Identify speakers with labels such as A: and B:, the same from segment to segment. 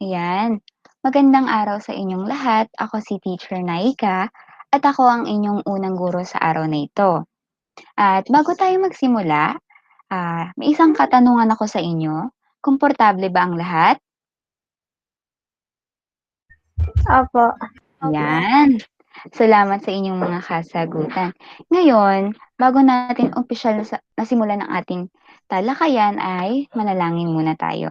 A: Ayan. Magandang araw sa inyong lahat. Ako si Teacher Naika at ako ang inyong unang guro sa araw na ito. At bago tayo magsimula, may isang katanungan ako sa inyo. Komportable ba ang lahat?
B: Opo.
A: Ayan. Salamat sa inyong mga kasagutan. Ngayon, bago natin opisyal na simulan ang ating talakayan ay manalangin muna tayo.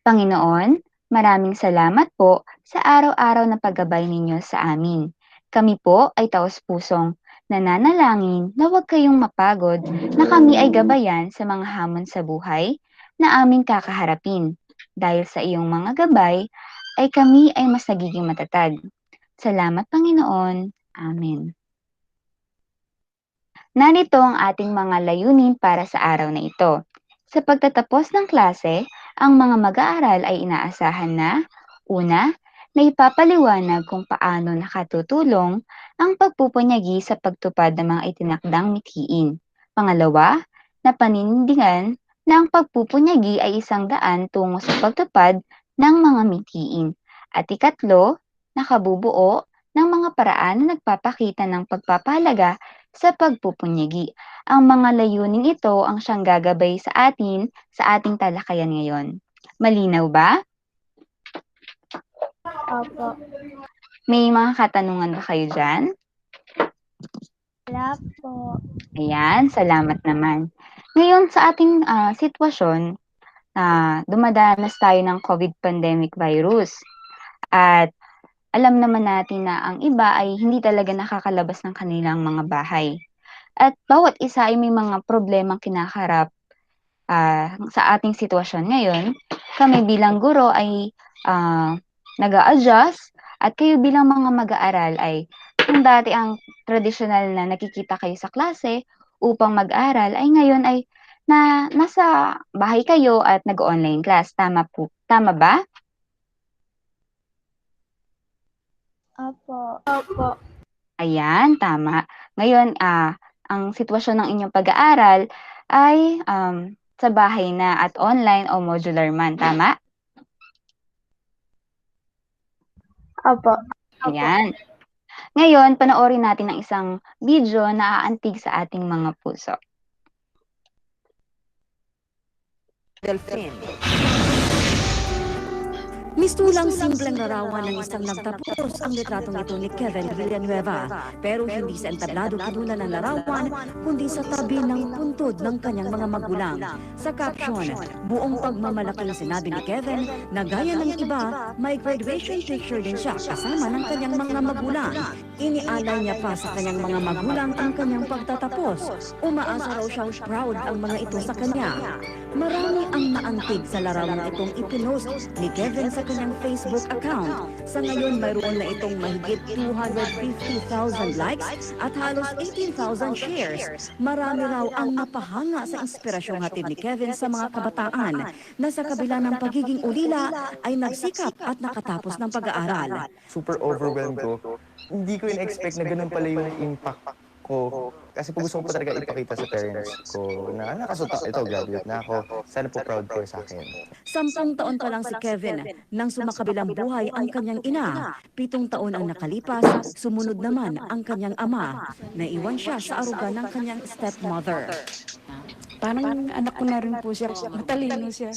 A: Panginoon, maraming salamat po sa araw-araw na paggabay ninyo sa amin. Kami po ay taos-pusong nananalangin na huwag kayong mapagod na kami ay gabayan sa mga hamon sa buhay na aming kakaharapin. Dahil sa iyong mga gabay, ay kami ay mas nagiging matatag. Salamat Panginoon. Amen. Narito ang ating mga layunin para sa araw na ito. Sa pagtatapos ng klase, ang mga mag-aaral ay inaasahan na, una, na ipapaliwanag kung paano nakatutulong ang pagpupunyagi sa pagtupad ng mga itinakdang mithiin. Pangalawa, na panindigan na ang pagpupunyagi ay isang daan tungo sa pagtupad ng mga mithiin. At ikatlo, nakabubuo ng mga paraan na nagpapakita ng pagpapahalaga sa pagpupunyagi. Ang mga layuning ito ang siyang gagabay sa atin sa ating talakayan ngayon. Malinaw ba?
B: Opo.
A: May mga katanungan ba kayo dyan?
B: Wala po.
A: Ayan, salamat naman. Ngayon sa ating sitwasyon, dumadanas tayo ng COVID pandemic virus. At alam naman natin na ang iba ay hindi talaga nakakalabas ng kanilang mga bahay. At bawat isa ay may mga problemang kinaharap sa ating sitwasyon ngayon. Kami bilang guro ay nag-a-adjust at kayo bilang mga mag-aaral ay kung dati ang tradisyonal na nakikita kayo sa klase upang mag-aral ay ngayon ay nasa bahay kayo at nag-online class. Tama po. Tama ba?
B: Opo. Opo.
A: Ayan, tama. Ngayon, ang sitwasyon ng inyong pag-aaral ay sa bahay na at online o modular man. Tama?
B: Opo.
A: Ayan. Ngayon, panoorin natin ang isang video na aantig sa ating mga puso.
C: Delfin. Mistulang simpleng larawan ng isang nagtapos ang litratong ito ni Kevin Villanueva, pero hindi sa entablado kinunan ng larawan, kundi sa tabi ng puntod ng kanyang mga magulang. Sa caption, buong pagmamalaking sinabi ni Kevin na gaya ng iba, may graduation picture din siya kasama ng kanyang mga magulang. Inialay niya pa sa kanyang mga magulang ang kanyang pagtatapos. Umaasa raw siyang proud ang mga ito sa kanya. Marami ang naantig sa larawang itong ipinost ni Kevin sa kanyang Facebook account. Sa ngayon, mayroon na itong mahigit 250,000 likes at halos 18,000 shares. Marami raw ang napahanga sa inspirasyong hatid ni Kevin sa mga kabataan na sa kabila ng pagiging ulila ay nagsikap at nakatapos ng pag-aaral.
D: Super overwhelmed ko. Hindi ko in-expect na ganun pala yung impact ko. Kasi po gusto ko pa talaga ipakita sa parents ko na nakasuta, ito, graduate na ako. Sana po proud kayo sa akin.
C: 10 taon pa lang si Kevin nang sumakabilang buhay ang kanyang ina. 7 taon ang nakalipas, sumunod naman ang kanyang ama. Naiwan siya sa aruga ng kanyang stepmother.
E: Parang anak ko na rin po siya. Matalino siya.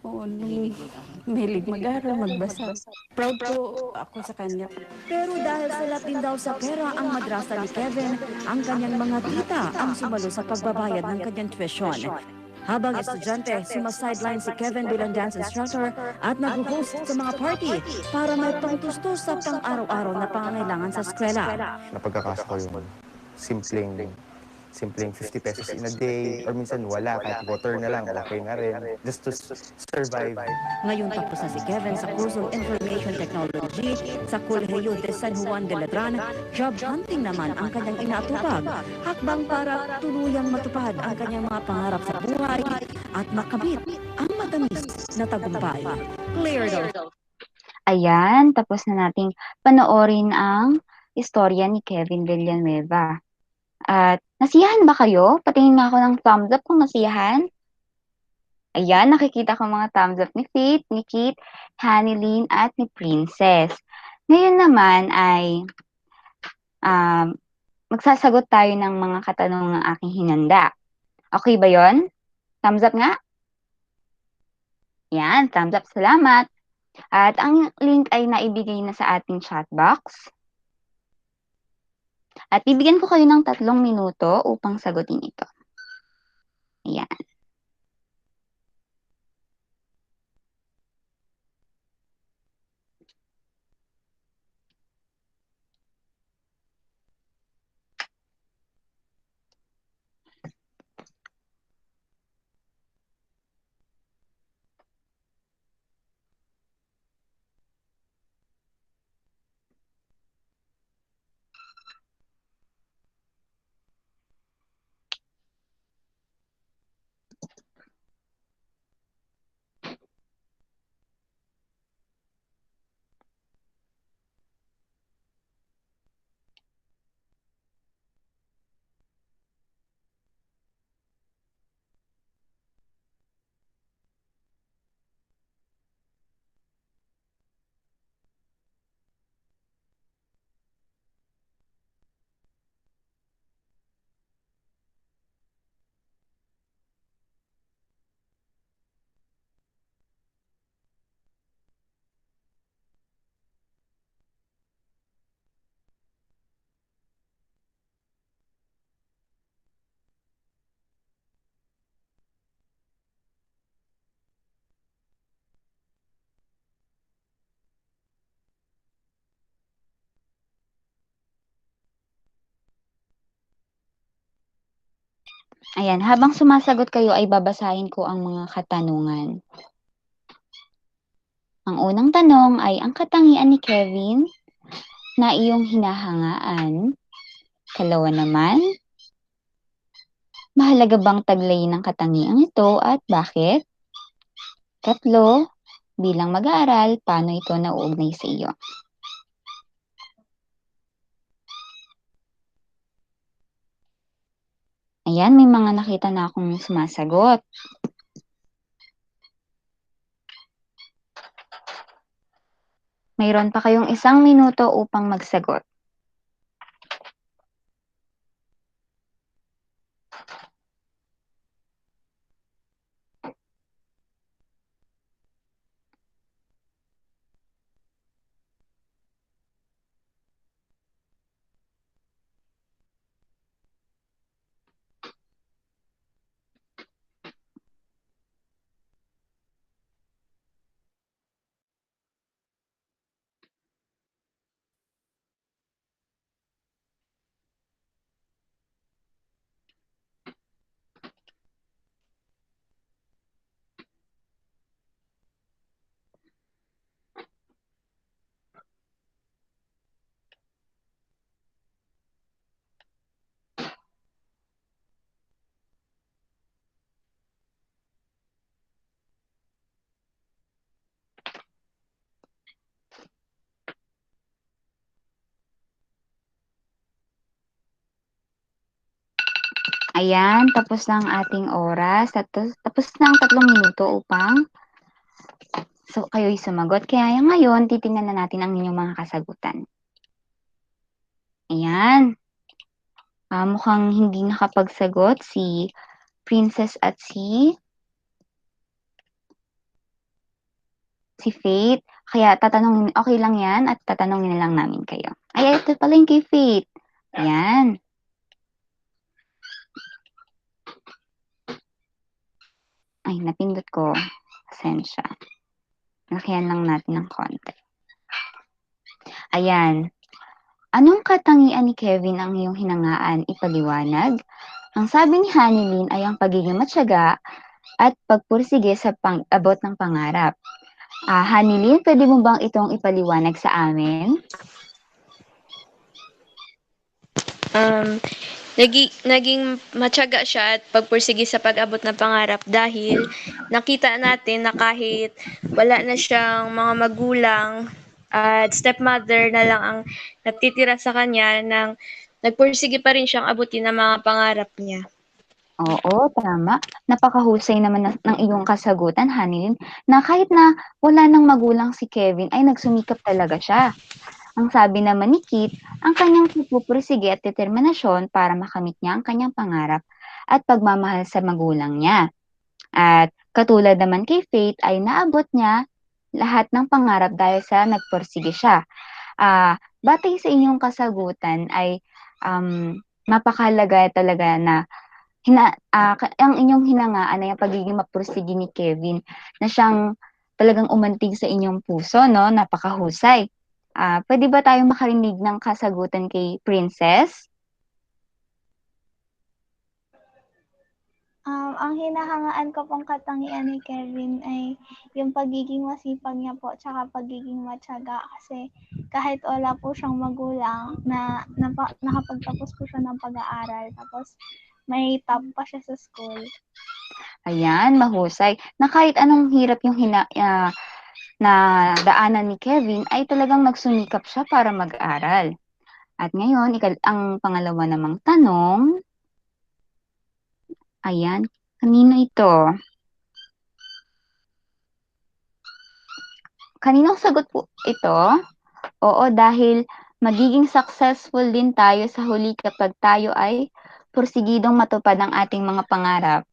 E: Oo, nung mahilig mag-aral, magbasa. Proud po ako sa kanya.
C: Pero dahil salat din daw sa pera ang madrasa ni Kevin, ang kanyang mga tita ang sumalo sa pagbabayad ng kanyang tuition. Habang estudyante, sumasideline si Kevin bilang dance instructor at nag-host sa mga party para may pangtustos sa pang-araw-araw na pangangailangan sa eskwela.
D: Napagkakasya ko yung simpleng 50 pesos in a day, or minsan wala, kahit water na lang, okay na rin, just to survive.
C: Ngayon tapos na si Kevin sa kursong Information Technology sa Colegio de San Juan de Ladran, job hunting naman ang kanyang inaatupag, hakbang para tuluyang matupad ang kanyang mga pangarap sa buhay at makamit ang matamis na tagumpay. Clear daw.
A: Ayan, tapos na nating panoorin ang istorya ni Kevin Villanueva. At nasiyahan ba kayo? Patingin nga ako ng thumbs up kung nasiyahan. Ayan, nakikita ko mga thumbs up ni Faith, ni Kate, Hanilyn, at ni Princess. Ngayon naman ay um, magsasagot tayo ng mga katanungang aking hinanda. Okay ba yon? Thumbs up nga? Yan, thumbs up. Salamat. At ang link ay naibigay na sa ating chat box. At bibigyan ko kayo ng 3 minuto upang sagutin ito. Ayan. Ayan, habang sumasagot kayo ay babasahin ko ang mga katanungan. Ang unang tanong ay ang katangian ni Kevin na iyong hinahangaan. Kalawa naman, mahalaga bang taglayin ng katangian ito at bakit? Tatlo, bilang mag-aaral, paano ito nauugnay sa iyo? Ayan, may mga nakita na akong sumasagot. Mayroon pa kayong 1 minuto upang magsagot. Ayan, tapos na ang ating oras. Tapos na ang 3 minuto upang kayo'y sumagot. Kaya ngayon, titingnan na natin ang inyong mga kasagutan. Ayan. Mukhang hindi nakapagsagot si Princess at si Faith. Kaya tatanungin, okay lang yan at tatanungin na lang namin kayo. Ay, ito pala yung kay Faith. Ayan. Ay, napindot ko. Pasensya. Lakihan lang natin ng konti. Ayan. Anong katangian ni Kevin ang iyong hinangaan? Ipaliwanag. Ang sabi ni Hanilyn ay ang pagiging matyaga at pagpursige sa pang-abot ng pangarap. Hanilyn, pwede mo bang itong ipaliwanag sa amin?
F: Naging matyaga siya at pagpursige sa pag-abot ng pangarap dahil nakita natin na kahit wala na siyang mga magulang at stepmother na lang ang natitira sa kanya nang nagpursige pa rin siyang abutin ang mga pangarap niya.
A: Oo, tama. Napakahusay naman ng iyong kasagutan, Hanilin, na kahit na wala ng magulang si Kevin ay nagsumikap talaga siya. Ang sabi naman ni Kit, ang kanyang pagpupursige at determinasyon para makamit niya ang kanyang pangarap at pagmamahal sa magulang niya. At katulad naman kay Faith ay naabot niya lahat ng pangarap dahil sa nagpursige siya. Batay sa inyong kasagutan ay mapakahalaga talaga na ang inyong hinangaan ay ang pagiging mapursige ni Kevin na siyang talagang umantig sa inyong puso, no? Napakahusay. Pwede ba tayong makarinig ng kasagutan kay Princess?
B: Ang hinahangaan ko pong katangian ni Kevin ay yung pagiging masipag niya po tsaka pagiging matyaga kasi kahit wala po siyang magulang nakapagtapos po siya ng pag-aaral tapos may top pa siya sa school.
A: Ayan, mahusay. Na kahit anong hirap yung na daanan ni Kevin ay talagang nagsumikap siya para mag-aral. At ngayon, ang pangalawa namang tanong, ayan, kanino ito? Kaninong sagot po ito? Oo, dahil magiging successful din tayo sa huli kapag tayo ay porsigidong matupad ang ating mga pangarap.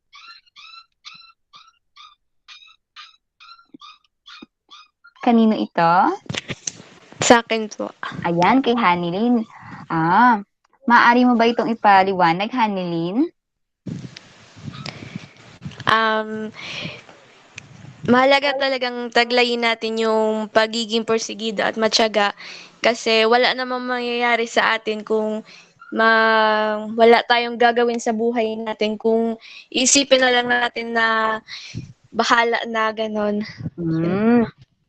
A: Kanino ito?
F: Sa akin po.
A: Ayan, kay Hanilin. Maaari mo ba itong ipaliwanag, Hanilin?
F: Um, Mahalaga talagang taglayin natin yung pagiging porsigido at matyaga kasi wala namang mangyayari sa atin kung wala tayong gagawin sa buhay natin kung isipin na lang natin na bahala na ganon.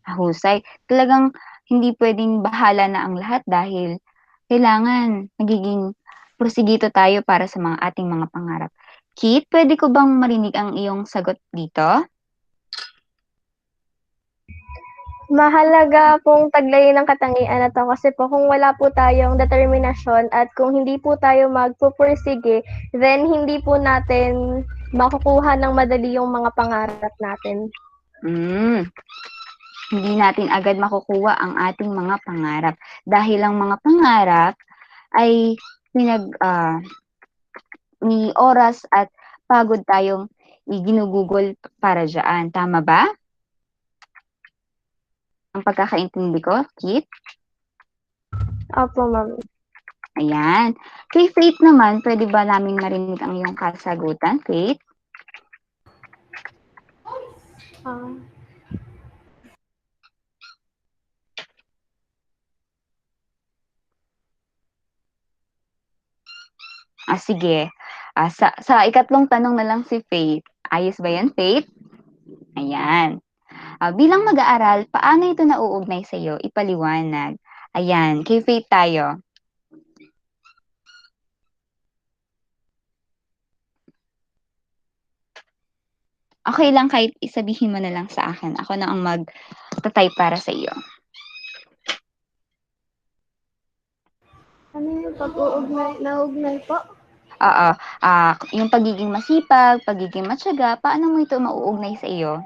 A: Husay. Talagang hindi pwedeng bahala na ang lahat dahil kailangan magiging porsigito tayo para sa ating mga pangarap. Kit, pwede ko bang marinig ang iyong sagot dito?
B: Mahalaga pong taglayin ang katangian na to kasi po kung wala po tayong determinasyon at kung hindi po tayo magpupursige, then hindi po natin makukuha ng madali yung mga pangarap natin.
A: Hindi natin agad makukuha ang ating mga pangarap dahil ang mga pangarap ay may oras at pagod tayong ginugugol para dyan. Tama ba? Ang pagkakaintindi ko, Kit?
B: Opo, ma'am.
A: Ayan. Kay Faith naman, pwede ba namin marinig ang iyong kasagutan, Faith? Sige. Sa ikatlong tanong na lang si Faith. Ayos ba yan, Faith? Ayan. Bilang mag-aaral, paano ito nauugnay sa iyo? Ipaliwanag. Ayan, kay Faith tayo. Okay lang kahit isabihin mo na lang sa akin. Ako na ang mag-type para sa iyo.
B: Ano yung pag-uugnay? Nauugnay po?
A: Oo. Yung pagiging masipag, pagiging matyaga, paano mo ito mauugnay sa iyo?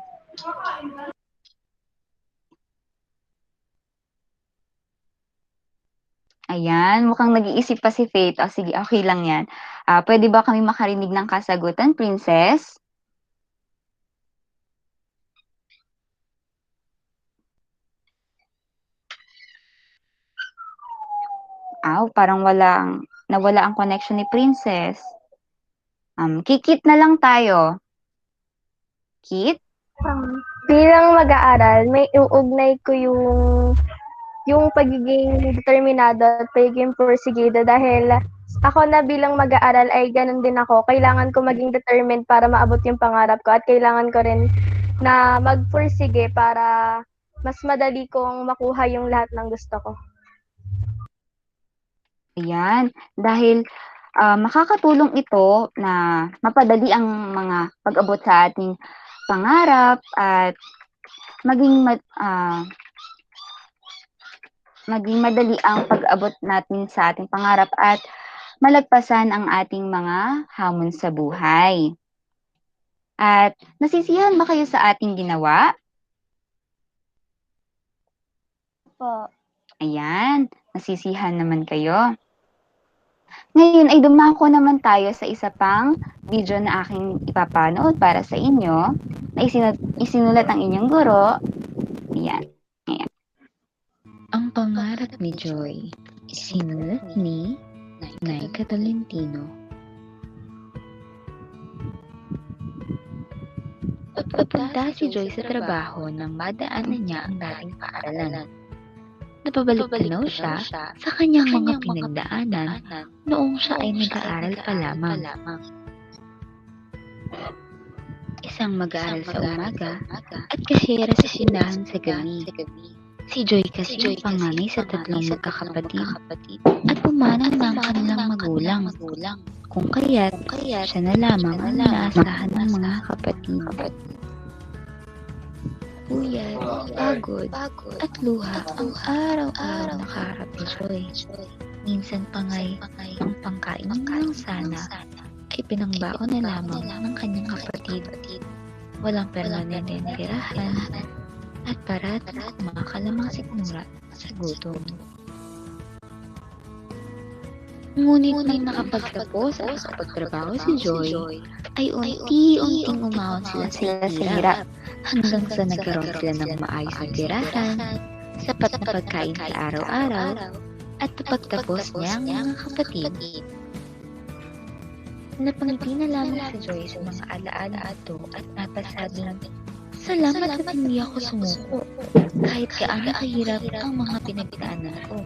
A: Ayan, mukhang nag-iisip pa si Faith. Sige, okay lang yan. Pwede ba kami makarinig ng kasagutan, Princess? Parang nawala ang connection ni Princess. Kikit na lang tayo. Kit?
B: Bilang mag-aaral, may iuugnay ko yung pagiging determinado at pagiging porsigido dahil ako na bilang mag-aaral ay ganun din ako. Kailangan ko maging determined para maabot yung pangarap ko at kailangan ko rin na magpursige para mas madali kong makuha yung lahat ng gusto ko.
A: Ayan, dahil makakatulong ito na mapadali ang mga pag-abot sa ating pangarap at maging madali ang pag-abot natin sa ating pangarap at malagpasan ang ating mga hamon sa buhay. At nasisiyahan ba kayo sa ating ginawa?
B: Po.
A: Ayan, nasisiyahan naman kayo. Ngayon ay dumako naman tayo sa isa pang video na aking ipapanood para sa inyo na isinulat ang inyong guro. Ayan. Ang pangarap ni Joy, isinulat ni Nay Tolentino. Papunta si Joy sa trabaho nang madaanan niya ang dating paaralan. Napabalik-tanaw siya sa kanyang mga pinagdaanan noong siya ay nag-aaral pa lamang. Isang mag-aaral sa umaga at kasyera sa sindahan sa gabi. Si Joy kasi ang panganay sa tatlong magkakapatid at pumanang ng kanilang magulang. Kung kaya't siya na lamang ang inaasahan ng mga kapatid. Puyat, pagod, at luha ang araw-araw nakaharap ni Joy. Minsan pa nga'y ang pangkain lang sana ay pinangbaon na lamang ng kanyang kapatid. Walang permanenteng tirahan at parating kumakalamang sikmura sa gutom. Ngunit nang nakapagtapos at nakapagtrabaho si Joy, ay unti-unting umahon sila sa hirap hanggang sa nagkaroon sila ng maayos na tirahan, sapat na pagkain sa araw-araw, at napagtapos niya ang mga kapatid. Napangiti na lamang si Joy sa mga alaala ito at napasabing, "Salamat at hindi ako sumuko, kahit gaano kahirap ang mga pinagdaanan ko."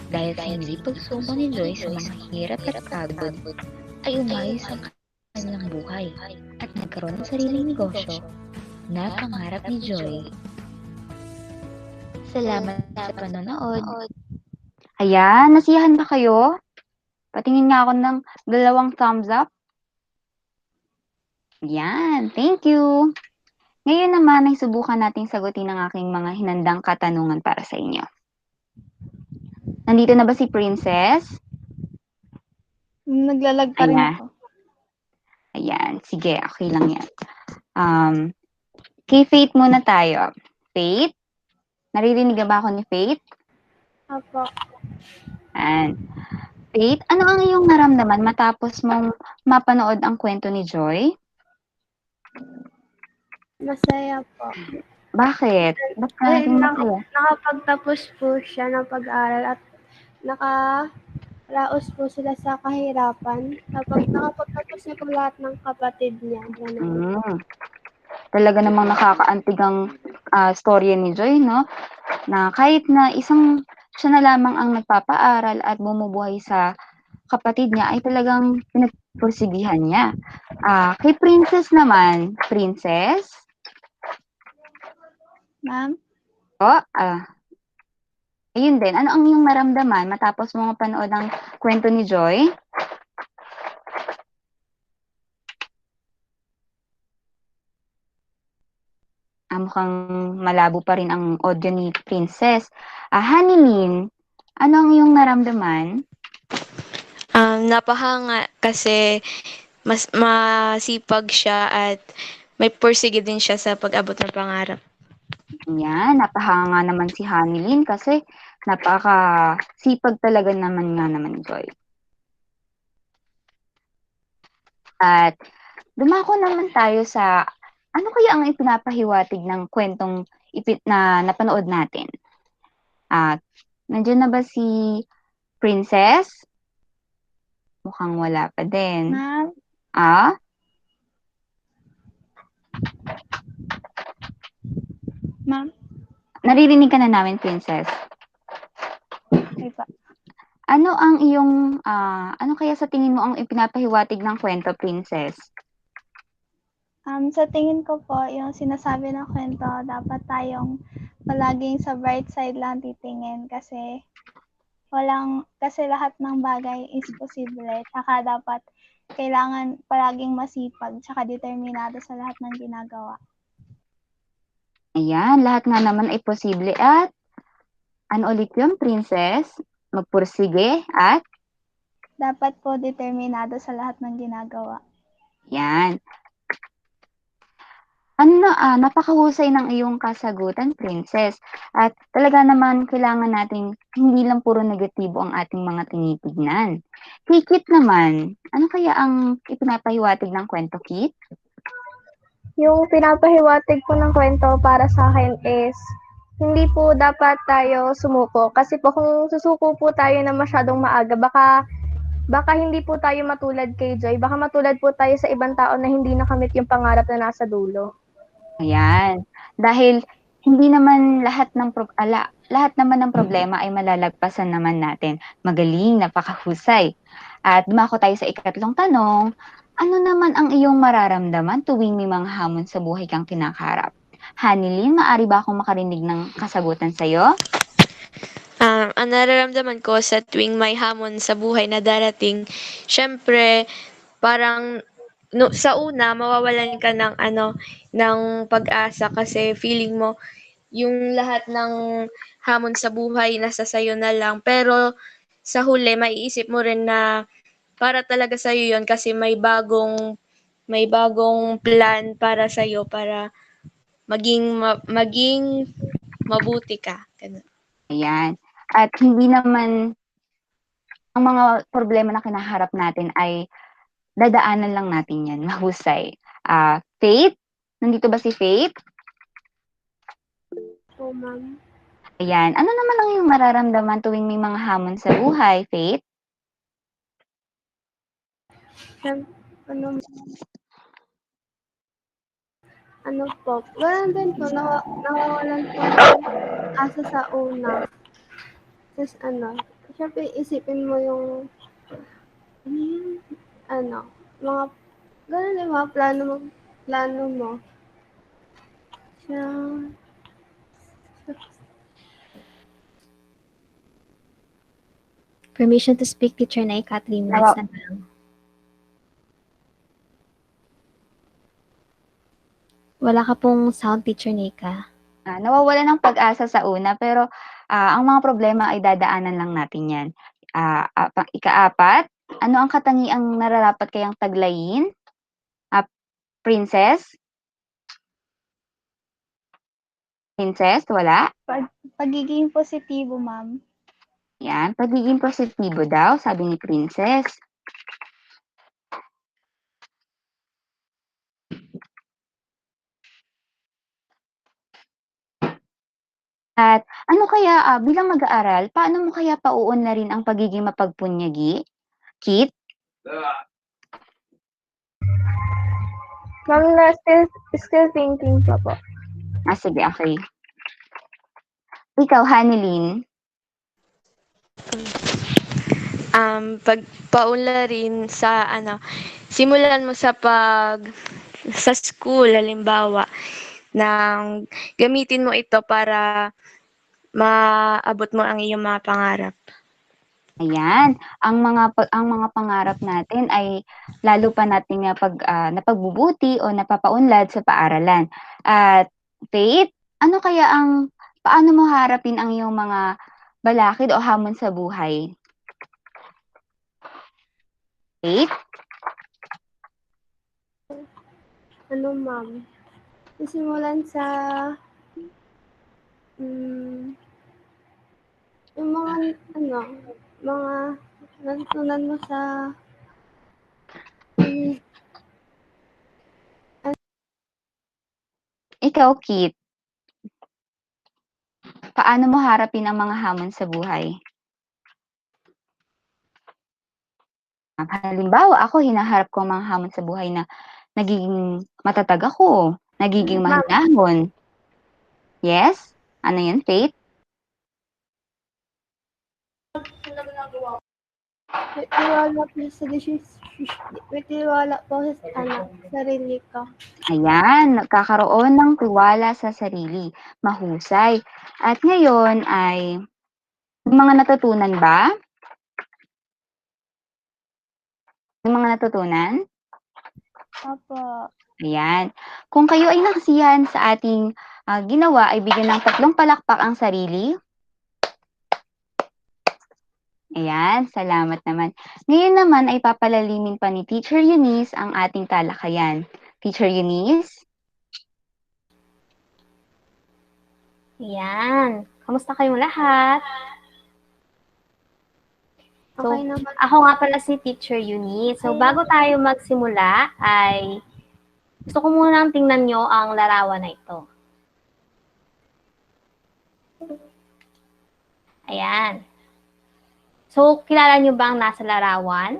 A: Dahil sa hindi pagsuko ni Joy sa mga hirap at pagod, ay umayos ang kanilang buhay at nagkaroon ng sariling negosyo na pangarap ni Joy. Salamat sa panonood. Ayan, nasiyahan ba kayo? Patingin nga ako ng 2 thumbs up. Yan, thank you. Ngayon naman ay subukan nating sagutin ang aking mga hinandang katanungan para sa inyo. Nandito na ba si Princess?
B: Naglalag pa rin
A: Ayan.
B: ako.
A: Ayan, sige, okay lang yan. Kay Faith muna tayo. Faith? Naririnig ba ako ni Faith?
B: Apo.
A: Ayan. Faith, ano ang iyong naramdaman matapos mong mapanood ang kwento ni Joy?
B: Masaya po.
A: Bakit? Ba't ka naging masaya?
B: Nakapagtapos po siya ng pag-aaral at nakaraos po sila sa kahirapan. Kapag nakapagtapos niya po lahat ng kapatid niya. Ganun.
A: Talaga namang nakakaantig ang storya ni Joy, no? Na kahit na siya na lamang ang nagpapaaral at bumubuhay sa kapatid niya, ay talagang pinagpursigihan niya. Kay Princess naman, Princess?
B: Ma'am?
A: Ayun din, ano ang iyong naramdaman matapos mo mapanood ang kwento ni Joy? Mukhang malabo pa rin ang audio ni Princess. Hanimin, ano ang iyong naramdaman?
F: Napahanga kasi mas masipag siya at may pursige din siya sa pag-abot ng pangarap.
A: Yan, napahanga naman si Hanilin kasi napaka-sipag talaga naman ni Joy. At dumako naman tayo sa ano kaya ang ipinapahiwatig ng kwentong na napanood natin? Nandiyan na ba si Princess? Mukhang wala pa din.
B: Ma'am? Ma'am?
A: Naririnig ka na namin, Princess.
B: Okay pa.
A: Ano ang iyong, ano kaya sa tingin mo ang ipinapahiwatig ng kwento, Princess?
B: Sa tingin ko po, yung sinasabi ng kwento, dapat tayong palaging sa bright side lang titingin kasi lahat ng bagay is posible. Tsaka dapat kailangan palaging masipag tsaka determinado sa lahat ng ginagawa.
A: Ayan, lahat nga naman ay posible at ano ulit yun, Princess? Magpursige at
G: Dapat po determinado sa lahat ng ginagawa.
A: Yan. Napakahusay ng iyong kasagutan, Princess. At talaga naman kailangan natin hindi lang puro negatibo ang ating mga tinitignan. Kay Kit naman, ano kaya ang ipinapahiwatig ng kwento, Kit?
B: Yung pinapahiwatig ko ng kwento para sa akin is, hindi po dapat tayo sumuko. Kasi po kung susuko po tayo na masyadong maaga, baka hindi po tayo matulad kay Joy. Baka matulad po tayo sa ibang tao na hindi nakamit yung pangarap na nasa dulo.
A: Ayan. Dahil hindi naman lahat naman ng problema ay malalagpasan naman natin. Magaling, napakahusay. At dumako tayo sa ikatlong tanong. Ano naman ang iyong mararamdaman tuwing may mga hamon sa buhay kang kinakaharap? Hanilin, maaari ba akong makarinig ng kasagutan sa'yo?
F: Ang nararamdaman ko sa tuwing may hamon sa buhay na darating, syempre, parang sa una, mawawalan ka ng ng pag-asa kasi feeling mo, yung lahat ng hamon sa buhay nasa sayo na lang. Pero sa huli, maiisip mo rin na para talaga sa'yo yun kasi may bagong plan para sa'yo para maging mabuti ka. Ganun.
A: Ayan. At hindi naman ang mga problema na kinaharap natin ay dadaanan lang natin yan. Mahusay. Faith? Nandito ba si Faith?
B: So, ma'am.
A: Ayan. Ano naman ang iyong mararamdaman tuwing may mga hamon sa buhay, Faith?
B: Ano po, ganun din po, nawawalan po ng asa sa una. Tapos syempre isipin mo yung, mga, ganun yung mga plano mo. Siya,
H: Permission to speak, Teacher Nay, Kathleen.
A: Nawa-
H: Nice na lang. Wala ka pong sound, Teacher Nika.
A: Nawawala ng pag-asa sa una, pero ang mga problema ay dadaanan lang natin yan. Ikaapat, ano ang katangiang nararapat kayang taglayin? Princess? Princess, wala?
G: Pagiging positibo, ma'am.
A: Yan, pagiging positibo daw, sabi ni Princess. At ano kaya, bilang mag-aaral, paano mo kaya pauunlarin ang pagiging mapagpunyagi? Kit?
B: ma'am, still thinking pa po.
A: Sige, okay. Ikaw, Hanilin?
F: Pagpaunlarin sa simulan mo sa school, halimbawa, nang gamitin mo ito para maabot mo ang iyong mga pangarap.
A: Ayan, ang mga pangarap natin ay lalo pa nating napagbubuti o napapaunlad sa paaralan. At Faith, paano mo harapin ang iyong mga balakid o hamon sa buhay? Faith?
B: Ma'am? Sisimulan sa, yung mga natutunan mo sa,
A: Ikaw, Kit? Paano mo harapin ang mga hamon sa buhay? Halimbawa, ako hinaharap ko ang mga hamon sa buhay na nagiging matatag ako, nagiging mahinahon. Yes? Ano yan, Faith?
B: may tiwala po sa sarili ko.
A: Ayan, nagkakaroon ng tiwala sa sarili. Mahusay. At ngayon ay, may mga natutunan ba? May mga natutunan?
G: Opo.
A: Ayan. Kung kayo ay nakasiyahan sa ating ginawa, ay bigyan ng 3 palakpak ang sarili. Ayan, salamat naman. Ngayon naman ay papalalimin pa ni Teacher Eunice ang ating talakayan. Teacher Eunice?
H: Ayan. Kamusta kayong lahat? So,
B: Okay naman.
H: ako nga pala si Teacher Eunice. So, bago tayo magsimula, ay gusto ko munang tingnan nyo ang larawan na ito. Ayan. So, kilala nyo ba ang nasa larawan?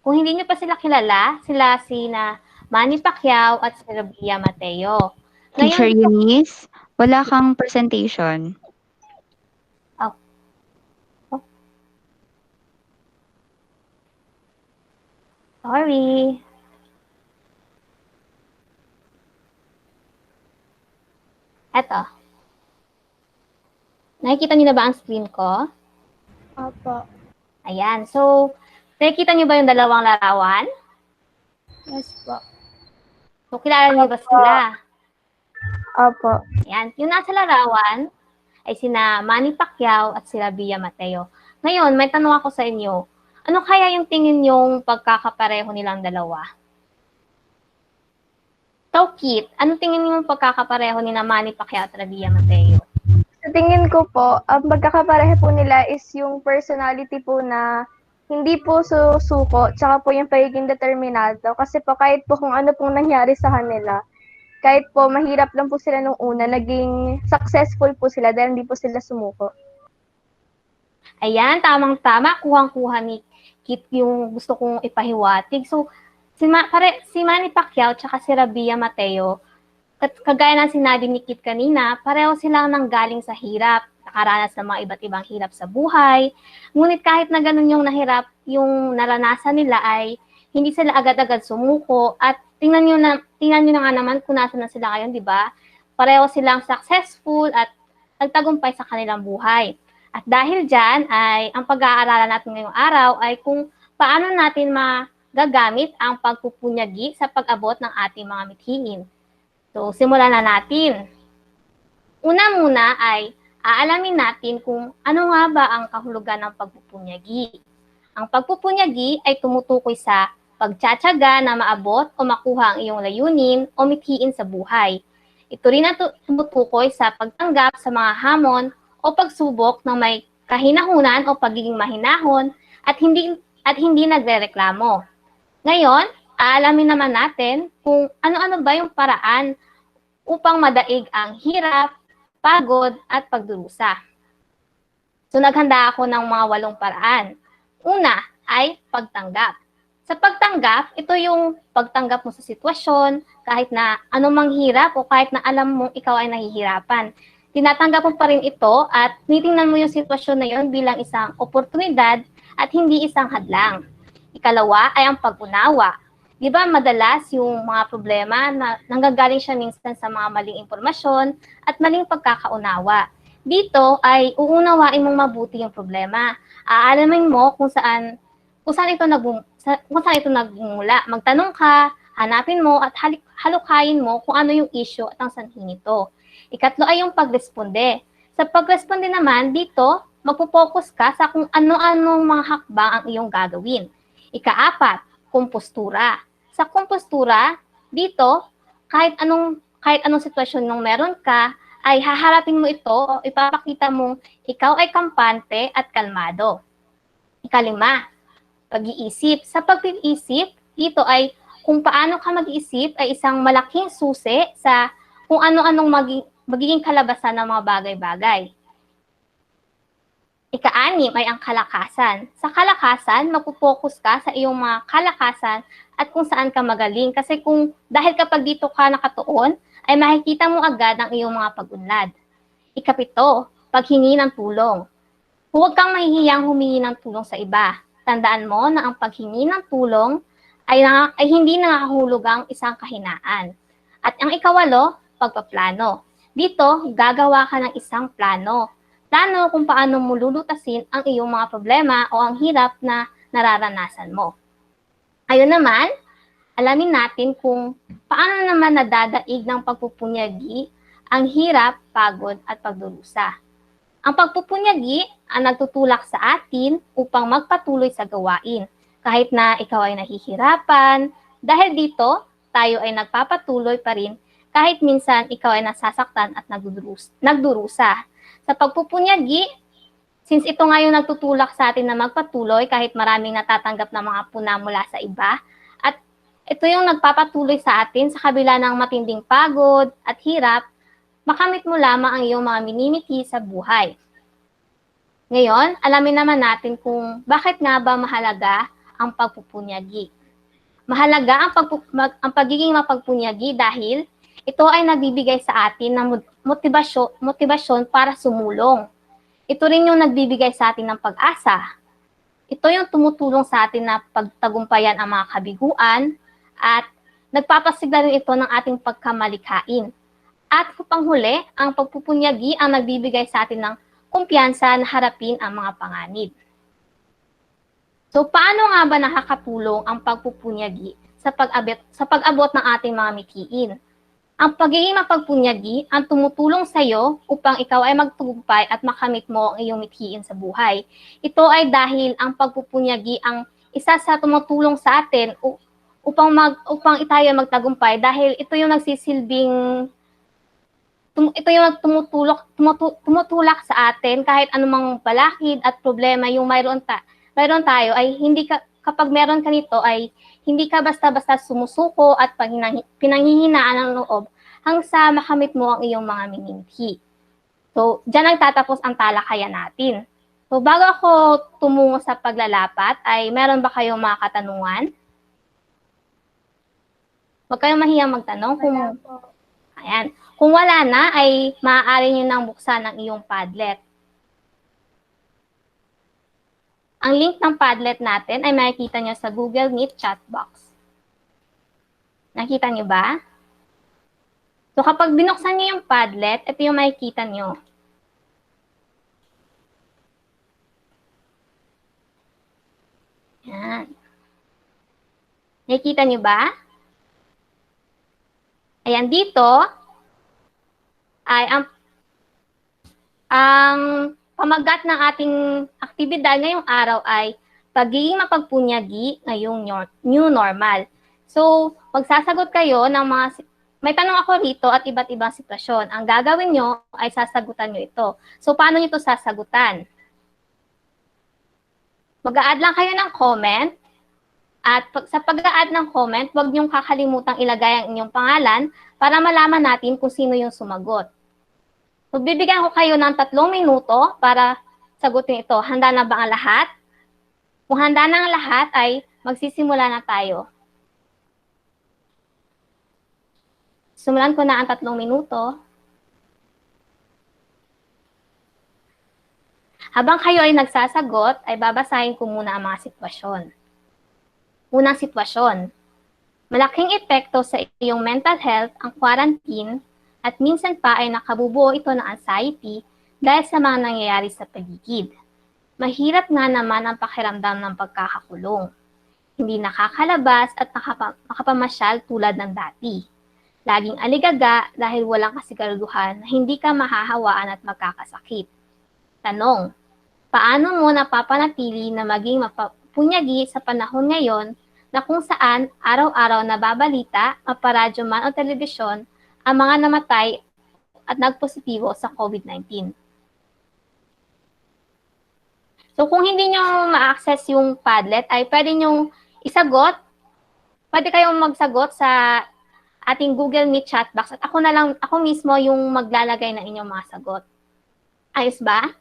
H: Kung hindi nyo pa sila kilala, sila sina Manny Pacquiao at si Rabia Mateo.
A: Teacher
H: Ngayon,
A: Eunice, wala kang presentation.
H: sorry. Eto. Nakikita niyo na ba ang screen ko?
B: Opo.
H: Ayan. So, nakikita niyo ba yung dalawang larawan?
B: Yes po.
H: So, kilala niyo ba sila?
B: Opo.
H: Ayan. Yung nasa larawan ay sina Manny Pacquiao at sila Bia Mateo. Ngayon, may tanong ako sa inyo. Ano kaya yung tingin yung pagkakapareho nilang dalawa? So, Kit, ano tingin niyo yung pagkakapareho ni Manny Pacquiao at Bia Mateo?
B: Sa tingin ko po, ang pagkakapareho po nila is yung personality po na hindi po susuko, tsaka po yung pagiging determinado. Kasi po kahit po kung ano pong nangyari sa kanila, kahit po mahirap lang po sila nung una, naging successful po sila dahil hindi po sila sumuko.
H: Ayan, tamang-tama. Kuhang-kuha ni Kit yung gusto kong ipahiwatig. So, si Manny Pacquiao tsaka si Rabia Mateo, kagaya ng sinabi ni Kit kanina, pareho silang nanggaling sa hirap, nakaranas ng mga iba't ibang hirap sa buhay. Ngunit kahit na ganun yung nahirap, yung naranasan nila ay hindi sila agad-agad sumuko. At tingnan nyo na nga naman kung nasa na sila ngayon, di ba? Pareho silang successful at nagtagumpay sa kanilang buhay. At dahil dyan, ay ang pag-aaralan natin ngayong araw ay kung paano natin magagamit ang pagpupunyagi sa pag-abot ng ating mga mithiin. So, simulan na natin. Una muna ay aalamin natin kung ano nga ba ang kahulugan ng pagpupunyagi. Ang pagpupunyagi ay tumutukoy sa pagtsatsaga na maabot o makuha ang iyong layunin o mithiin sa buhay. Ito rin ang tumutukoy sa pagtanggap sa mga hamon o pagsubok ng may kahinahunan o pagiging mahinahon at hindi nagrereklamo. Ngayon, aalamin naman natin kung ano-ano ba yung paraan upang madaig ang hirap, pagod, at pagdurusa. So, naghanda ako ng mga 8 paraan. Una ay pagtanggap. Sa pagtanggap, ito yung pagtanggap mo sa sitwasyon, kahit na anumang hirap o kahit na alam mong ikaw ay nahihirapan. Tinatanggap mo pa rin ito at tinitingnan mo yung sitwasyon na yun bilang isang oportunidad at hindi isang hadlang. Ikalawa ay ang pag-unawa. Di ba madalas yung mga problema na nanggagaling siya minsan sa mga maling impormasyon at maling pagkakaunawa. Dito ay uunawain mong mabuti yung problema. Aalamin mo kung saan ito nagmula. Magtanong ka, hanapin mo at halukayin mo kung ano yung issue at ang sanhi nito. Ikatlo ay yung pagresponde. Sa pagresponde naman, dito, magpo-focus ka sa kung ano-anong mga hakbang ang iyong gagawin. Ikaapat, kompostura. Sa kompostura, dito, kahit anong sitwasyon nung meron ka, ay haharapin mo ito o ipapakita mong ikaw ay kampante at kalmado. Ikalima, pag-iisip. Sa pag-iisip, dito ay kung paano ka mag-iisip ay isang malaking susi sa kung ano-anong magiging kalabasan ng mga bagay-bagay. Ika-6 ay ang kalakasan. Sa kalakasan, magpo-focus ka sa iyong mga kalakasan at kung saan ka magaling. Kasi dahil kapag dito ka nakatuon, ay makikita mo agad ang iyong mga pag-unlad. Ika-7, paghingi ng tulong. Huwag kang mahihiyang humingi ng tulong sa iba. Tandaan mo na ang paghingi ng tulong ay hindi nakahulog ang isang kahinaan. At ang ika-8, pagpaplano. Dito, gagawa ka ng isang plano. Plano kung paano mo lulutasin ang iyong mga problema o ang hirap na nararanasan mo. Ayun naman, alamin natin kung paano naman nadadaig ng pagpupunyagi ang hirap, pagod at pagdurusa. Ang pagpupunyagi ang nagtutulak sa atin upang magpatuloy sa gawain. Kahit na ikaw ay nahihirapan, dahil dito, tayo ay nagpapatuloy pa rin kahit minsan ikaw ay nasasaktan at nagdurusa. Sa pagpupunyagi, since ito nga yung nagtutulak sa atin na magpatuloy kahit maraming natatanggap na mga puna mula sa iba, at ito yung nagpapatuloy sa atin sa kabila ng matinding pagod at hirap, makamit mo lamang ang iyong mga minimiti sa buhay. Ngayon, alamin naman natin kung bakit nga ba mahalaga ang pagpupunyagi. Mahalaga ang pagiging mapagpunyagi dahil ito ay nagbibigay sa atin ng motivasyon para sumulong. Ito rin yung nagbibigay sa atin ng pag-asa. Ito yung tumutulong sa atin na pagtagumpayan ang mga kabiguan at nagpapasigla rin ito ng ating pagkamalikhain. At panghuli, ang pagpupunyagi ang nagbibigay sa atin ng kumpiyansa na harapin ang mga panganib. So, paano nga ba nakakatulong ang pagpupunyagi sa pag-abot ng ating mga mithiin? Ang pagiging mapagpunyagi ang tumutulong sa iyo upang ikaw ay magtagumpay at makamit mo ang iyong mithiin sa buhay. Ito ay dahil ang pagpupunyagi ang isa sa tumutulong sa atin upang tayo magtagumpay dahil ito yung nagsisilbing ito yung tumutulak sa atin kahit anumang balakid at problema yung mayroon tayo ay kapag meron ka nito ay hindi ka basta-basta sumusuko at pinanghihinaan ng loob hanggang sa makamit mo ang iyong mga minimithi. So, diyan nagtatapos ang talakayan natin. So, bago ako tumungo sa paglalapat, ay meron ba kayong mga katanungan? Huwag kayong mahiyang magtanong. Ayan. Kung wala na, ay maaari nyo nang buksan ang iyong Padlet. Ang link ng Padlet natin ay makikita nyo sa Google Meet chat box. Nakita nyo ba? So kapag binuksan nyo yung Padlet, ito yung makikita nyo. Yan. Nakikita nyo ba? Ayan, dito ay ang pamagat ng ating aktibidad ngayong araw ay pagiging mapagpunyagi ngayong new normal. So, magsasagot kayo ng may tanong ako rito at iba't ibang sitwasyon. Ang gagawin nyo ay sasagutan nyo ito. So, paano nyo ito sasagutan? Mag-a-add lang kayo ng comment. At sa pag-a-add ng comment, huwag niyong kakalimutang ilagay ang inyong pangalan para malaman natin kung sino yung sumagot. Magbibigyan ko kayo ng 3 minuto para sagutin ito. Handa na ba ang lahat? Kung handa na ang lahat, ay magsisimula na tayo. Simulan ko na ang 3 minuto. Habang kayo ay nagsasagot, ay babasahin ko muna ang mga sitwasyon. Unang sitwasyon. Malaking epekto sa iyong mental health ang quarantine at minsan pa ay nakabubuo ito ng anxiety dahil sa mga nangyayari sa paligid. Mahirap nga naman ang pakiramdam ng pagkakakulong. Hindi nakakalabas at makapamasyal tulad ng dati. Laging aligaga dahil walang kasiguraduhan na hindi ka mahahawaan at magkakasakit. Tanong, paano mo napapanatili na maging mapapunyagi sa panahon ngayon na kung saan araw-araw nababalita, maparadyo man o telebisyon, ang mga namatay at nagpositibo sa COVID-19. So kung hindi nyo ma-access yung Padlet, ay pwede nyo isagot. Pwede kayong magsagot sa ating Google Meet chat box at ako mismo yung maglalagay ng inyong mga sagot. Ayos ba?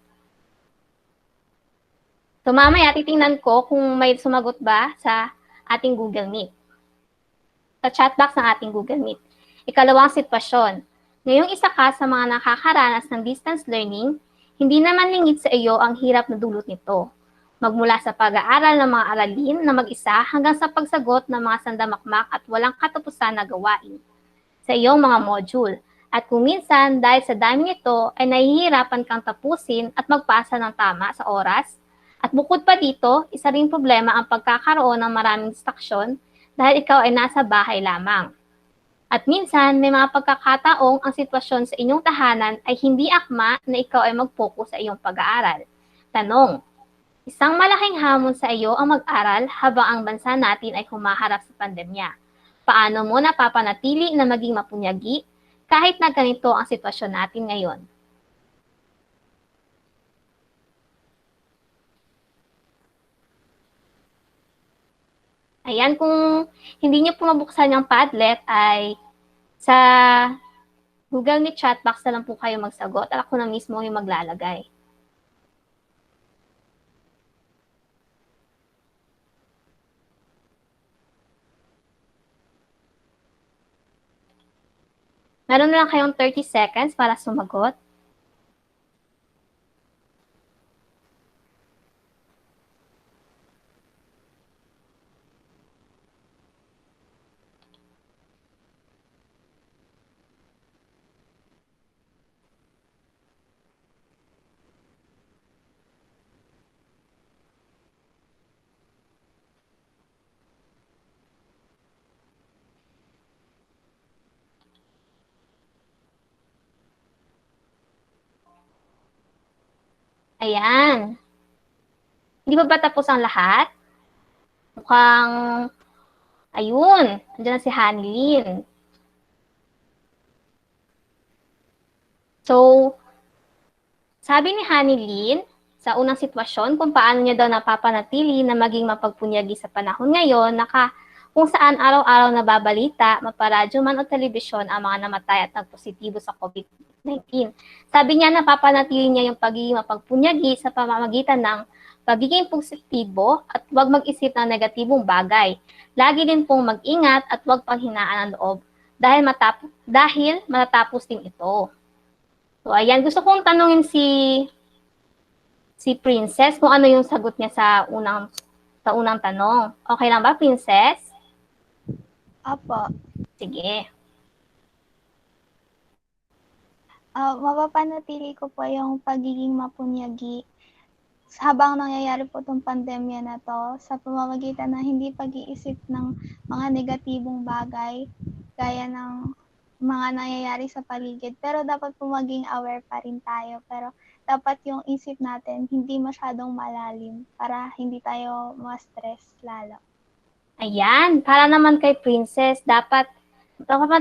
H: So mamaya titingnan ko kung may sumagot ba sa ating Google Meet. Sa chat box ng ating Google Meet. Ikalawang sitwasyon. Ngayong isa ka sa mga nakakaranas ng distance learning, hindi naman lingid sa iyo ang hirap na dulot nito. Magmula sa pag-aaral ng mga aralin na mag-isa hanggang sa pagsagot ng mga sandamakmak at walang katapusan na gawain sa iyong mga module. At kung minsan, dahil sa dami nito, ay nahihirapan kang tapusin at magpasa ng tama sa oras. At bukod pa dito, isa ring problema ang pagkakaroon ng maraming distraksyon dahil ikaw ay nasa bahay lamang. At minsan, may mga pagkakataong ang sitwasyon sa inyong tahanan ay hindi akma na ikaw ay mag-focus sa iyong pag-aaral. Tanong, isang malaking hamon sa iyo ang mag-aral habang ang bansa natin ay humaharap sa pandemya. Paano mo napapanatili na maging mapunyagi kahit na ganito ang sitwasyon natin ngayon? Ayan, kung hindi niyo po mabuksan yung Padlet ay sa Google Meet chat box na lang po kayo magsagot at ako na mismo yung maglalagay. Meron na lang kayong 30 seconds para sumagot. Ayan. Hindi ba tapos ang lahat? Mukhang, ayun, nandiyan na si Hanilyn. So, sabi ni Hanilyn, sa unang sitwasyon, kung paano niya daw napapanatili na maging mapagpunyagi sa panahon ngayon, kung saan araw-araw nababalita, maparadyo man o telebisyon ang mga namatay at nagpositibo sa COVID-19. Sabi niya napapanatili niya yung pagiging mapagpunyagi sa pamamagitan ng pagiging positibo at huwag mag-isip ng negatibong bagay. Lagi din pong mag-ingat at huwag panghinaan ang loob dahil matatapos din ito. So ayan, gusto kong tanungin si Princess kung ano yung sagot niya sa unang tanong. Okay lang ba, Princess?
G: Apo.
H: Sige.
G: Mapapanatili ko po yung pagiging mapunyagi habang nangyayari po itong pandemya na to sa pamamagitan ng hindi pag-iisip ng mga negatibong bagay gaya ng mga nangyayari sa paligid. Pero dapat po maging aware pa rin tayo. Pero dapat yung isip natin hindi masyadong malalim para hindi tayo ma-stress lalo.
H: Ayan, para naman kay Princess, dapat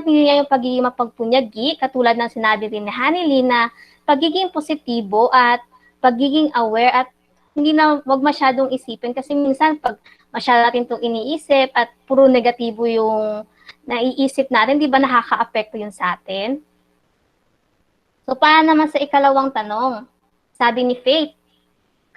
H: niya yung pagiging mapagpunyagi, katulad ng sinabi rin ni Hanilyn na pagiging positibo at pagiging aware at hindi na wag masyadong isipin kasi minsan pag masyado natin itong iniisip at puro negatibo yung naiisip natin, di ba nakaka-apekto yun sa atin? So, para naman sa ikalawang tanong, sabi ni Faith,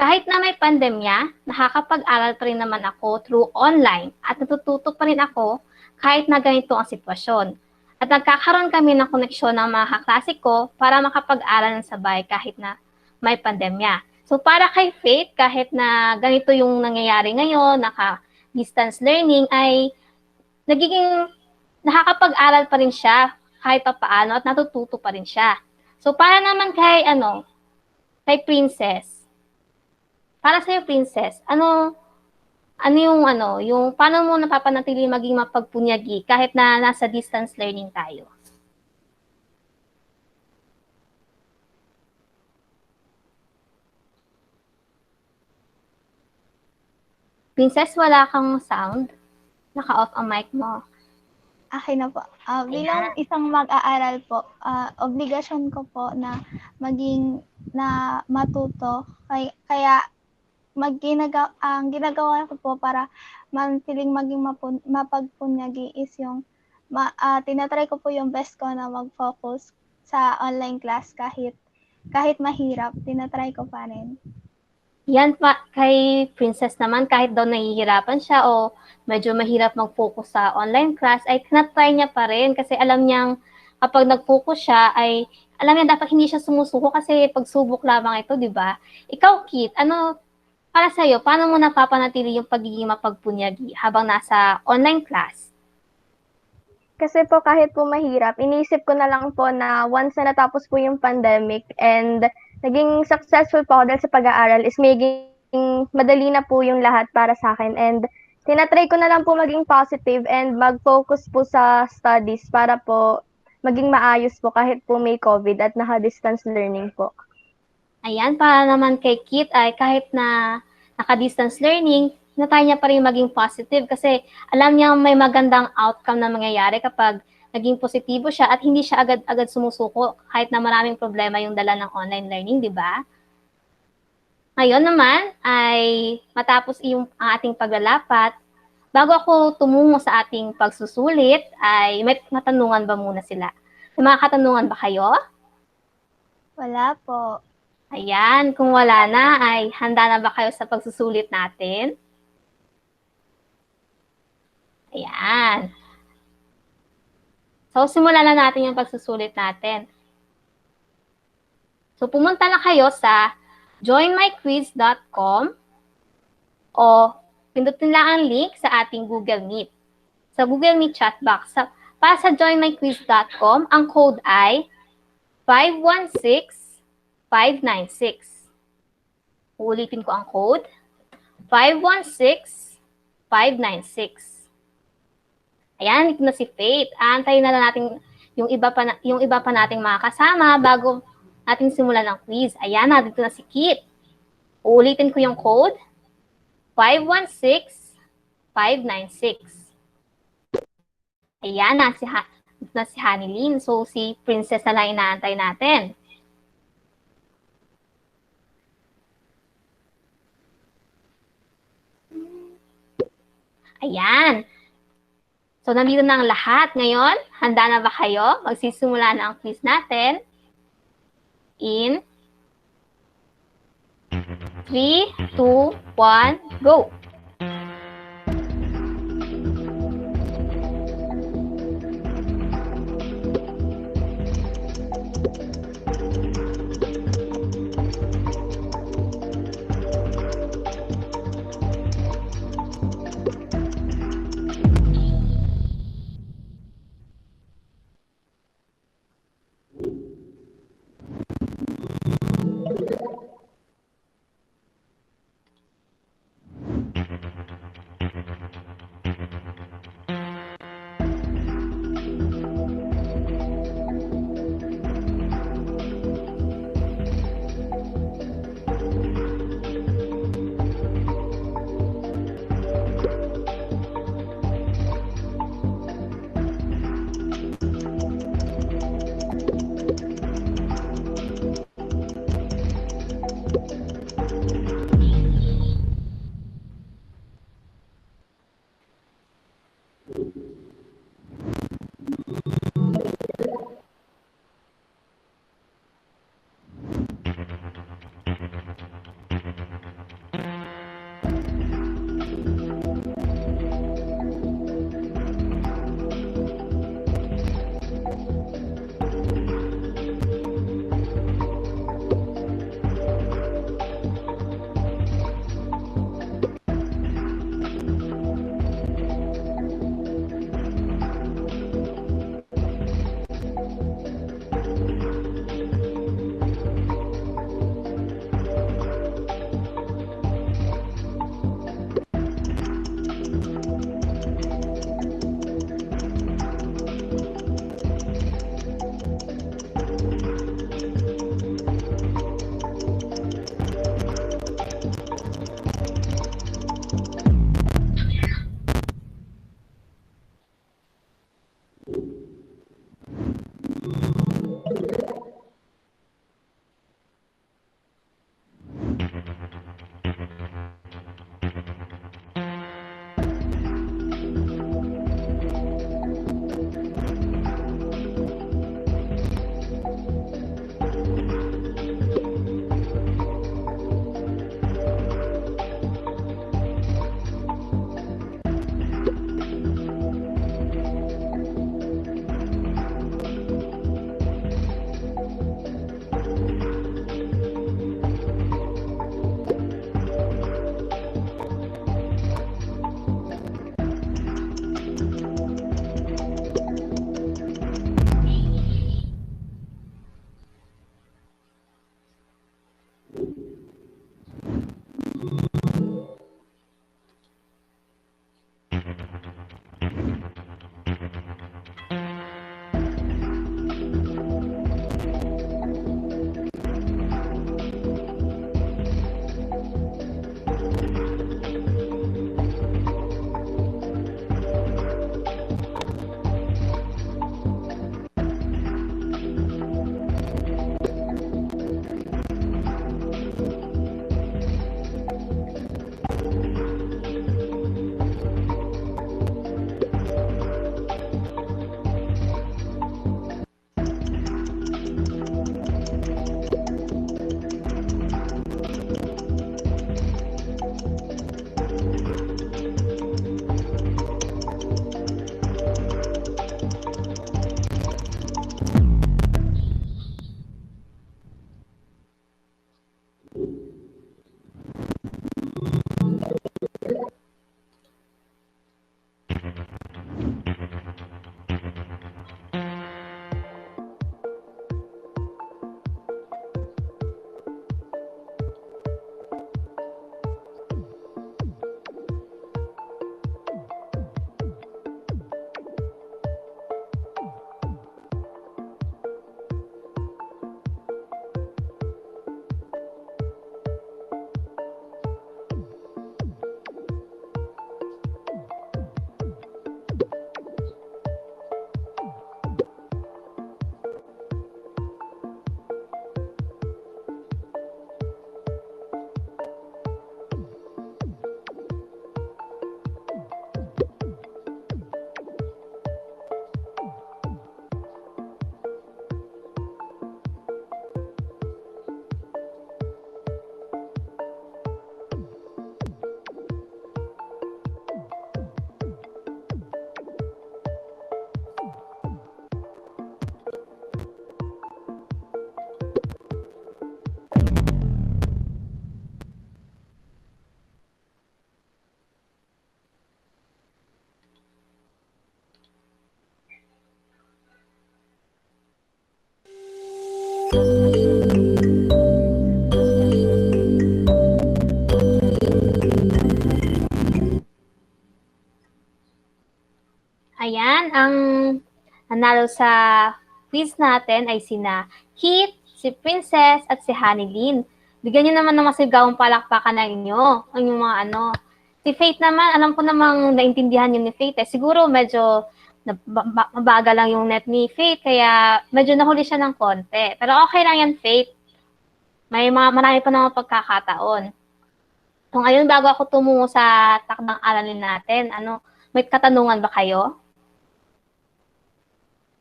H: kahit na may pandemya, nakakapag-aral pa rin naman ako through online at natututo pa rin ako kahit na ganito ang sitwasyon. At nagkakaroon kami ng koneksyon ng mga kaklase ko para makapag-aral ng sabay kahit na may pandemya. So para kay Faith, kahit na ganito yung nangyayari ngayon, naka-distance learning, ay nagiging nakakapag-aral pa rin siya kahit pa paano at natututo pa rin siya. So para naman kay Princess, para sa'yo, Princess, yung paano mo napapanatili maging mapagpunyagi kahit na nasa distance learning tayo? Princess, wala kang sound. Naka-off ang mic mo.
G: Akin na po. Bilang isang mag-aaral po, obligasyon ko po na matuto. Kaya ang ginagawa ko po para manatiling maging mapagpunyagi is yung tinatry ko po yung best ko na mag-focus sa online class kahit mahirap, tinatry ko pa rin.
H: Yan pa, kay Princess naman, kahit daw nahihirapan siya o medyo mahirap mag-focus sa online class, ay tinatry niya pa rin kasi alam niyang kapag nag-focus siya, ay alam niya dapat hindi siya sumusuko kasi pagsubok lamang ito, di ba? Ikaw, Kit, para sa'yo, paano mo napapanatili yung pagiging mapagpunyagi habang nasa online class?
B: Kasi po kahit po mahirap, iniisip ko na lang po na once na natapos po yung pandemic and naging successful po ako dahil sa pag-aaral is maging madali na po yung lahat para sa akin and tinatry ko na lang po maging positive and mag-focus po sa studies para po maging maayos po kahit po may COVID at naka-distance learning po.
H: Ayan, para naman kay Kit ay kahit na naka-distance learning, natry niya pa rin maging positive kasi alam niya may magandang outcome na mangyayari kapag naging positibo siya at hindi siya agad-agad sumusuko kahit na maraming problema yung dala ng online learning, di ba? Ngayon naman ay matapos ang ating paglalapat, bago ako tumungo sa ating pagsusulit, ay may katanungan ba muna sila? May mga katanungan ba kayo?
G: Wala po.
H: Ayan, kung wala na, ay handa na ba kayo sa pagsusulit natin? Ayan. So, simulan na natin yung pagsusulit natin. So, pumunta na kayo sa joinmyquiz.com o pindutin lang ang link sa ating Google Meet. Sa Google Meet chat box. Para sa joinmyquiz.com, ang code ay 516596. Uulitin ko ang code. 516596. Ayan, ito na si Faith. Aantayin na lang natin yung iba pa nating mga kasama bago natin simulan ang quiz. Ayan, dito na si Kit. Uulitin ko yung code. 516596. Ayan, na si Hanilyn. So, si Princess na lang inaantay natin. Ayan. So, nandito na ang lahat. Ngayon, handa na ba kayo? Magsisimula na ang quiz natin. In 3, 2, 1, go! Ayan, ang nanalo sa quiz natin ay sina Kit, si Princess, at si Hanilyn. Bigyan niyo naman ng masigawang palakpakan na inyo, ang inyong mga ano. Si Faith naman, alam ko namang naintindihan yun ni Faith eh. Siguro medyo mabagal lang yung net ni Faith, kaya medyo nahuli siya ng konti. Pero okay lang yan, Faith. Marami pa naman pagkakataon. So ngayon, bago ako tumungo sa takdang aralin natin, may katanungan ba kayo?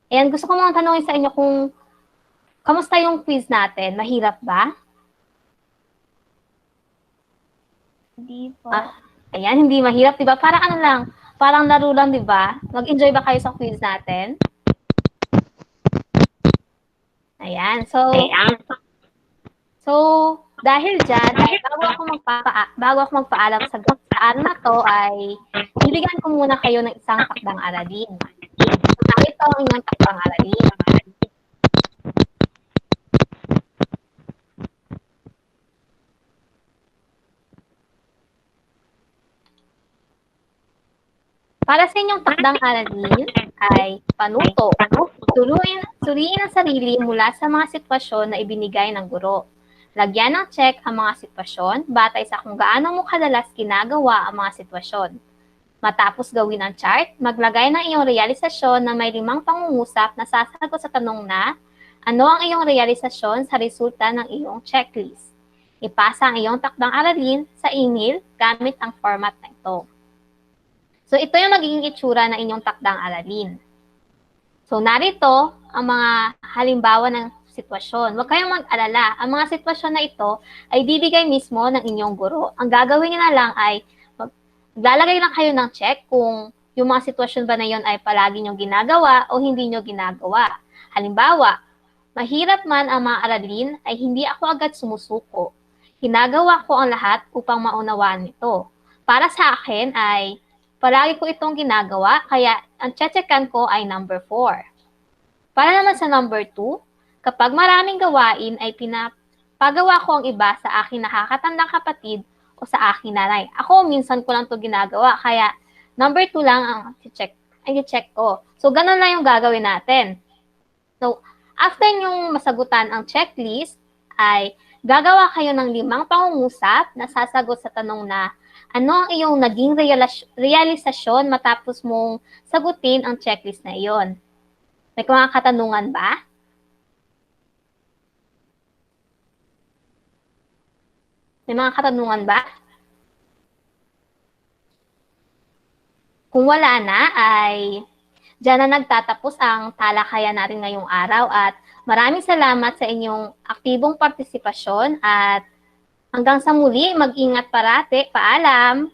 H: Ayan, gusto ko mga tanongin sa inyo kung kamusta yung quiz natin? Mahirap ba?
G: Hindi po.
H: Ayan, hindi mahirap, di ba? Parang laro lang, di ba? Mag-enjoy ba kayo sa quiz natin? Ayan, so dahil dyan, bago ako magpaalam sa araw na to, ay bibigyan ko muna kayo ng isang takdang aralin. Ito ang inyong takdang aralin. Para sa inyong takdang aralin ay panuto. Suriin ang sarili mula sa mga sitwasyon na ibinigay ng guro. Lagyan ng check ang mga sitwasyon batay sa kung gaano mo kadalas ginagawa ang mga sitwasyon. Matapos gawin ang chart, maglagay ng iyong realisasyon na may 5 pangungusap na sasagot sa tanong na ano ang iyong realisasyon sa resulta ng iyong checklist. Ipasa ang iyong takdang aralin sa email gamit ang format na ito. So, ito yung magiging itsura ng inyong takdang aralin. So, narito ang mga halimbawa ng sitwasyon. Huwag kayong mag-alala. Ang mga sitwasyon na ito ay bibigay mismo ng inyong guro. Ang gagawin niyo na lang ay maglalagay lang kayo ng check kung yung mga sitwasyon ba na yun ay palagi nyo ginagawa o hindi nyo ginagawa. Halimbawa, mahirap man ang mga aralin ay hindi ako agad sumusuko. Ginagawa ko ang lahat upang maunawaan ito. Para sa akin ay palagi ko itong ginagawa, kaya ang checkan ko ay number 4. Para naman sa number 2, kapag maraming gawain ay pinapagawa ko ang iba sa aking nakakatandang kapatid o sa aking nanay. Ako, minsan ko lang ito ginagawa, kaya number 2 lang ang i-check ko. So, ganun lang yung gagawin natin. So, after nyong masagutan ang checklist, ay gagawa kayo ng 5 pangungusap na sasagot sa tanong na ano ang iyong naging realisasyon matapos mong sagutin ang checklist na iyon. May mga katanungan ba? May mga katanungan ba? Kung wala na, ay diyan na nagtatapos ang talakayan natin ngayong araw at maraming salamat sa inyong aktibong partisipasyon at hanggang sa muli, mag-ingat parati. Paalam!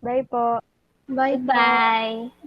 B: Bye po.
G: Bye po.
H: Goodbye!